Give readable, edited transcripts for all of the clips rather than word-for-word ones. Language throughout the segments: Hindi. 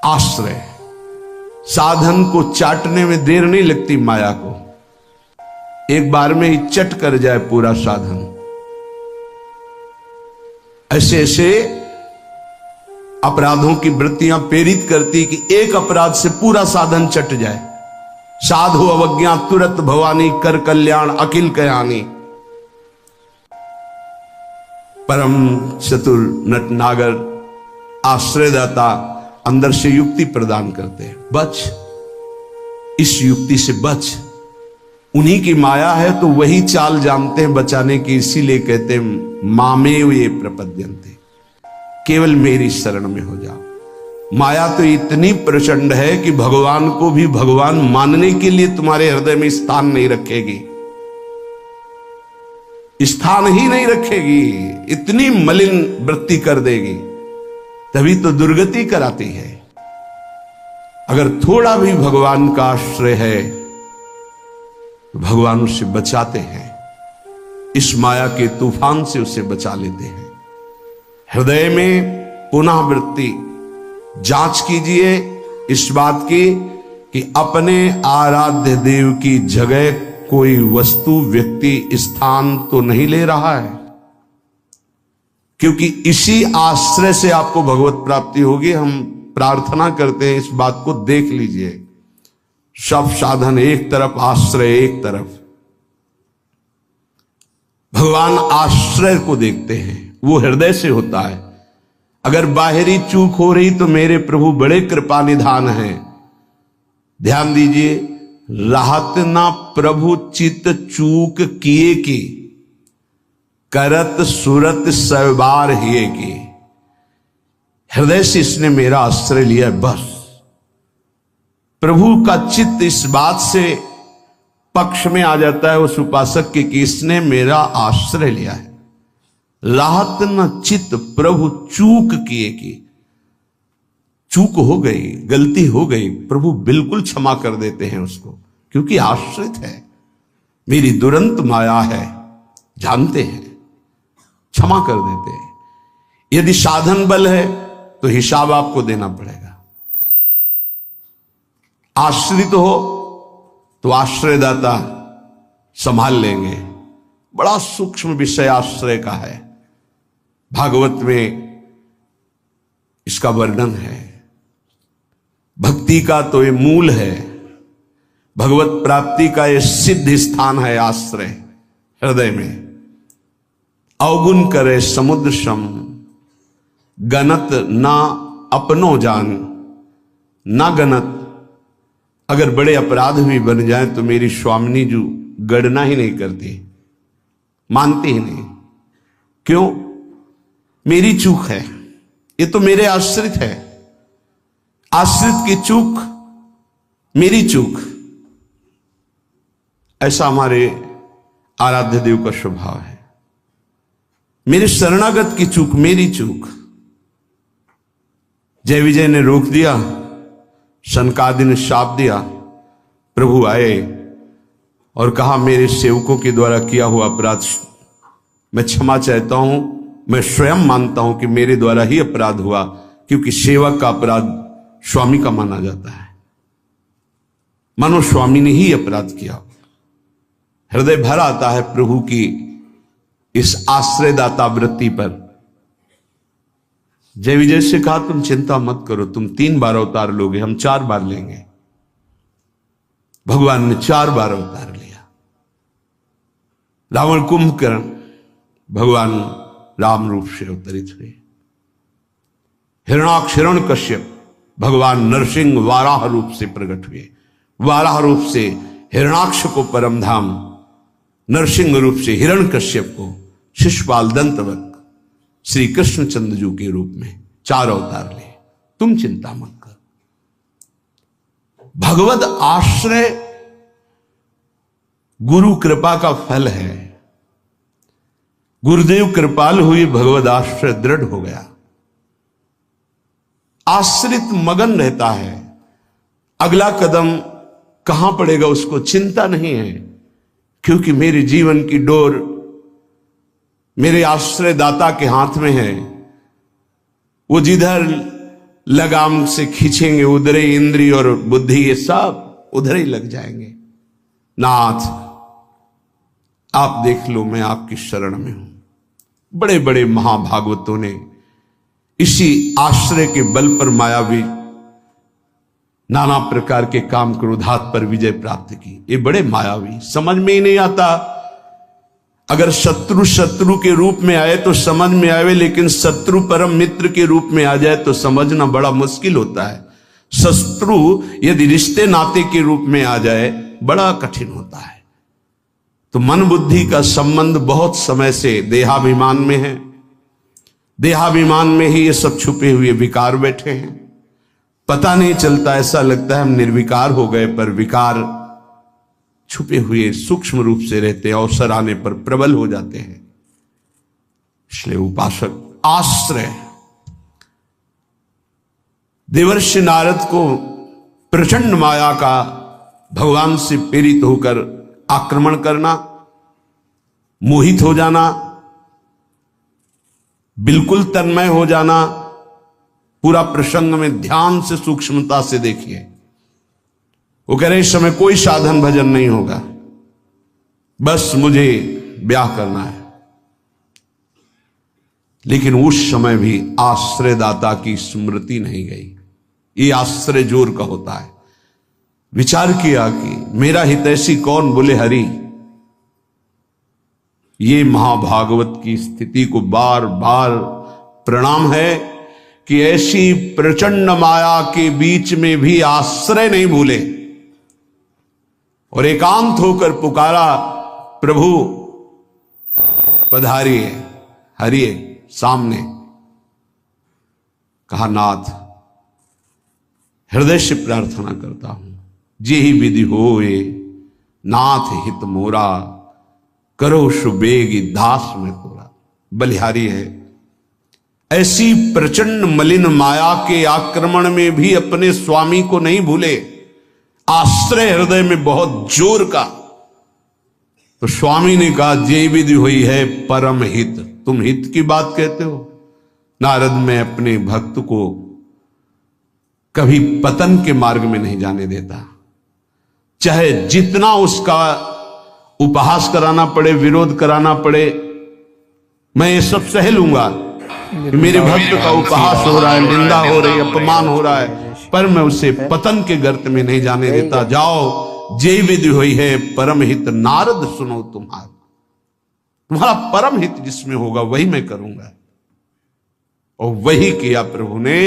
आश्रय। साधन को चाटने में देर नहीं लगती माया को, एक बार में ही चट कर जाए पूरा साधन। ऐसे ऐसे अपराधों की वृत्तियां प्रेरित करती कि एक अपराध से पूरा साधन चट जाए। साधु अवज्ञा तुरत भवानी, कर कल्याण अखिल कयानी। परम चतुर नटनागर आश्रयदाता अंदर से युक्ति प्रदान करते हैं, बच, इस युक्ति से बच। उन्हीं की माया है तो वही चाल जानते हैं बचाने की, इसीलिए कहते हैं मामेव ये प्रपद्यन्ते, केवल मेरी शरण में हो जाओ। माया तो इतनी प्रचंड है कि भगवान को भी भगवान मानने के लिए तुम्हारे हृदय में स्थान नहीं रखेगी, स्थान ही नहीं रखेगी, इतनी मलिन वृत्ति कर देगी, तभी तो दुर्गति कराती है। अगर थोड़ा भी भगवान का आश्रय है तो भगवान उसे बचाते हैं, इस माया के तूफान से उसे बचा लेते हैं। हृदय में पुनः वृत्ति जांच कीजिए इस बात की कि अपने आराध्य देव की जगह कोई वस्तु, व्यक्ति, स्थान तो नहीं ले रहा है, क्योंकि इसी आश्रय से आपको भगवत प्राप्ति होगी। हम प्रार्थना करते हैं, इस बात को देख लीजिए। सब साधन एक तरफ, आश्रय एक तरफ। भगवान आश्रय को देखते हैं, वो हृदय से होता है। अगर बाहरी चूक हो रही तो मेरे प्रभु बड़े कृपा निधान हैं। ध्यान दीजिए, राहत ना प्रभु चित चूक किए की, करत सुरत सवार हिए की। हृदय से इसने मेरा आश्रय लिया, बस। प्रभु का चित्त इस बात से पक्ष में आ जाता है उस उपासक के कि इसने मेरा आश्रय लिया है। राहत न चित्त प्रभु चूक किए की, चूक हो गई, गलती हो गई, प्रभु बिल्कुल क्षमा कर देते हैं उसको, क्योंकि आश्रित है, मेरी दुरंत माया है, जानते हैं, क्षमा कर देते हैं। यदि साधन बल है तो हिसाब आपको देना पड़ेगा। आश्रित हो तो आश्रयदाता संभाल लेंगे। बड़ा सूक्ष्म विषय आश्रय का है, भागवत में इसका वर्णन है। भक्ति का तो ये मूल है, भगवत प्राप्ति का ये सिद्ध स्थान है आश्रय, हृदय में। अवगुण करे समुद्र सम, गणत ना अपनो जान, ना गणत। अगर बड़े अपराध भी बन जाए तो मेरी स्वामिनी जी गणना ही नहीं करती, मानती ही नहीं। क्यों? मेरी चूक है, ये तो मेरे आश्रित है। आश्रित की चूक मेरी चूक, ऐसा हमारे आराध्य देव का स्वभाव है। मेरे शरणागत की चूक मेरी चूक। जय विजय ने रोक दिया, सनकादि ने शाप दिया। प्रभु आए और कहा मेरे सेवकों के द्वारा किया हुआ अपराध मैं क्षमा चाहता हूं। मैं स्वयं मानता हूं कि मेरे द्वारा ही अपराध हुआ, क्योंकि सेवक का अपराध स्वामी का माना जाता है। मानो स्वामी ने ही अपराध किया। हृदय भर आता है प्रभु की इस आश्रयदाता वृत्ति पर। जय विजय से कहा तुम चिंता मत करो, तुम 3 बार अवतार लोगे, हम 4 बार लेंगे। भगवान ने 4 बार अवतार लिया। रावण कुंभकर्ण भगवान राम रूप से अवतरित हुए। हिरणाक्ष हिरण्यकश्यप भगवान नरसिंह वाराह रूप से प्रकट हुए। वाराह रूप से हिरणाक्ष को परम धाम, नरसिंह रूप से हिरण्यकश्यप को शिशुपाल दंतवत श्री कृष्णचंद्र जी के रूप में 4 अवतार ले। तुम चिंता मत कर। भगवद आश्रय गुरु कृपा का फल है। गुरुदेव कृपाल हुई, भगवद आश्रय दृढ़ हो गया। आश्रित मगन रहता है, अगला कदम कहां पड़ेगा उसको चिंता नहीं है, क्योंकि मेरे जीवन की डोर मेरे आश्रयदाता के हाथ में है। वो जिधर लगाम से खींचेंगे उधर ही इंद्रिय और बुद्धि ये सब उधर ही लग जाएंगे। नाथ आप देख लो, मैं आपकी शरण में हूं। बड़े बड़े महाभागवतों ने इसी आश्रय के बल पर मायावी नाना प्रकार के काम क्रोधात पर विजय प्राप्त की। ये बड़े मायावी, समझ में ही नहीं आता। अगर शत्रु शत्रु के रूप में आए तो समझ में आवे, लेकिन शत्रु परम मित्र के रूप में आ जाए तो समझना बड़ा मुश्किल होता है। शत्रु यदि रिश्ते नाते के रूप में आ जाए बड़ा कठिन होता है। तो मन बुद्धि का संबंध बहुत समय से देहाभिमान में है। देहाभिमान में ही ये सब छुपे हुए विकार बैठे हैं, पता नहीं चलता। ऐसा लगता है हम निर्विकार हो गए, पर विकार छुपे हुए सूक्ष्म रूप से रहते हैं, अवसर आने पर प्रबल हो जाते हैं। इसलिए उपासक आश्रय। देवर्षि नारद को प्रचंड माया का भगवान से प्रेरित होकर आक्रमण करना, मोहित हो जाना, बिल्कुल तन्मय हो जाना, पूरा प्रसंग में ध्यान से सूक्ष्मता से देखिए। वो कह रहे इस समय कोई साधन भजन नहीं होगा, बस मुझे ब्याह करना है। लेकिन उस समय भी आश्रयदाता की स्मृति नहीं गई। ये आश्रय जोर का होता है। विचार किया कि मेरा हितैषी कौन, बोले हरि। ये महाभागवत की स्थिति को बार बार प्रणाम है कि ऐसी प्रचंड माया के बीच में भी आश्रय नहीं भूले और एकांत होकर पुकारा, प्रभु पधारिए, हरिए सामने। कहा नाथ हृदय से प्रार्थना करता हूं, जे ही विधि होए नाथ हित मोरा, करो सुबेगी दास में तोरा। बलिहारी है। ऐसी प्रचंड मलिन माया के आक्रमण में भी अपने स्वामी को नहीं भूले, आश्रय हृदय में बहुत जोर का। तो स्वामी ने कहा जे विधि हुई है परम हित। तुम हित की बात कहते हो? नारद, मैं अपने भक्त को कभी पतन के मार्ग में नहीं जाने देता, चाहे जितना उसका उपहास कराना पड़े, विरोध कराना पड़े, मैं ये सब सह लूंगा। मेरे भक्त का उपहास हो रहा है, निंदा हो रही है, अपमान हो रहा है, पर मैं उसे पतन के गर्त में नहीं जाने देता। जाओ, जे विधि हुई है परम हित, नारद सुनो तुम्हारा। तुम्हारा परम हित जिसमें होगा वही मैं करूंगा। और वही किया प्रभु ने,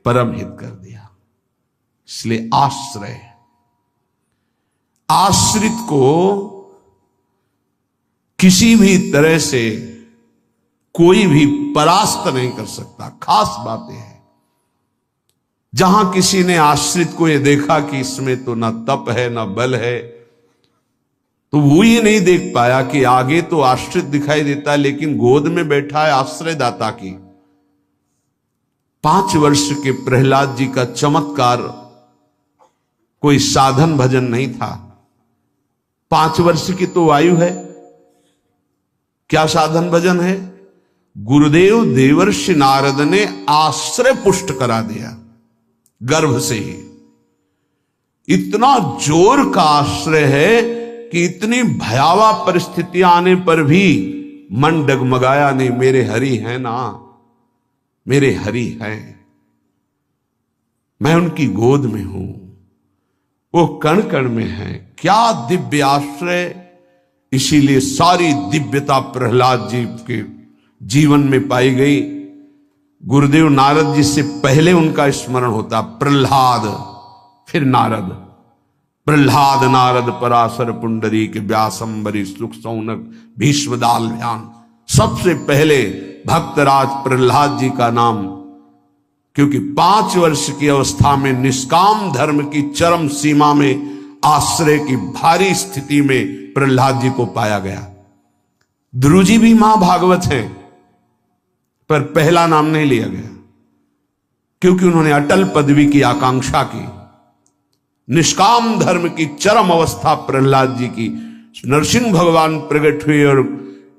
परम हित कर दिया। इसलिए आश्रय, आश्रित को किसी भी तरह से कोई भी परास्त नहीं कर सकता। खास बातें हैं। जहां किसी ने आश्रित को यह देखा कि इसमें तो ना तप है ना बल है, तो वो ये नहीं देख पाया कि आगे तो आश्रित दिखाई देता है, लेकिन गोद में बैठा है आश्रयदाता की। 5 वर्ष के प्रहलाद जी का चमत्कार कोई साधन भजन नहीं था। 5 वर्ष की तो आयु है, क्या साधन भजन है? गुरुदेव देवर्षि नारद ने आश्रय पुष्ट करा दिया गर्भ से ही। इतना जोर का आश्रय है कि इतनी भयावह परिस्थितियां आने पर भी मन डगमगाया नहीं। मेरे हरि हैं ना, मेरे हरि हैं, मैं उनकी गोद में हूं, वो कण कण में है। क्या दिव्य आश्रय! इसीलिए सारी दिव्यता प्रहलाद जी के जीवन में पाई गई। गुरुदेव नारद जी से पहले उनका स्मरण होता प्रहलाद, फिर नारद। प्रहलाद नारद पराशर पुंडरीक व्यासंबरी सुख सौनक भीष्मदाल ध्यान। सबसे पहले भक्तराज प्रहलाद जी का नाम, क्योंकि 5 वर्ष की अवस्था में निष्काम धर्म की चरम सीमा में आश्रय की भारी स्थिति में प्रहलाद जी को पाया गया। ध्रुव जी भी महाभागवत हैं, पर पहला नाम नहीं लिया गया, क्योंकि उन्होंने अटल पदवी की आकांक्षा की। निष्काम धर्म की चरम अवस्था प्रहलाद जी की। नरसिंह भगवान प्रकट हुए और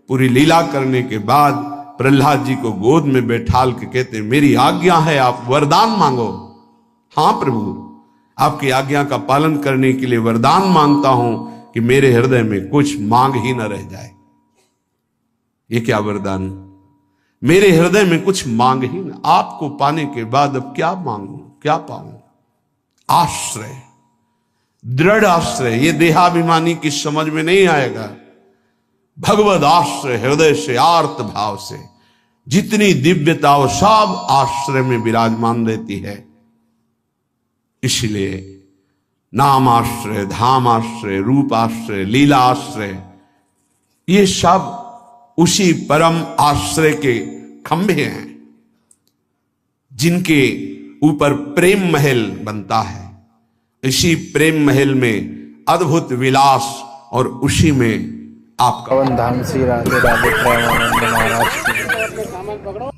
पूरी लीला करने के बाद प्रहलाद जी को गोद में बैठाल के कहते, मेरी आज्ञा है, आप वरदान मांगो। हाँ प्रभु, आपकी आज्ञा का पालन करने के लिए वरदान मांगता हूं कि मेरे हृदय में कुछ मांग ही न रह जाए। ये क्या वरदान? मेरे हृदय में कुछ मांग ही ना, आपको पाने के बाद अब क्या मांगू, क्या पाऊं? आश्रय, दृढ़ आश्रय, ये देहाभिमानी की समझ में नहीं आएगा। भगवद आश्रय, हृदय से आर्त भाव से जितनी दिव्यता वो सब आश्रय में विराजमान रहती है। इसलिए नाम आश्रय, धाम आश्रय, रूप आश्रय, लीला आश्रय, ये सब उसी परम आश्रय के खंभे हैं जिनके ऊपर प्रेम महल बनता है। इसी प्रेम महल में अद्भुत विलास और उसी में आपका धाम श्री राधे राधे प्रेमानंद महाराज की।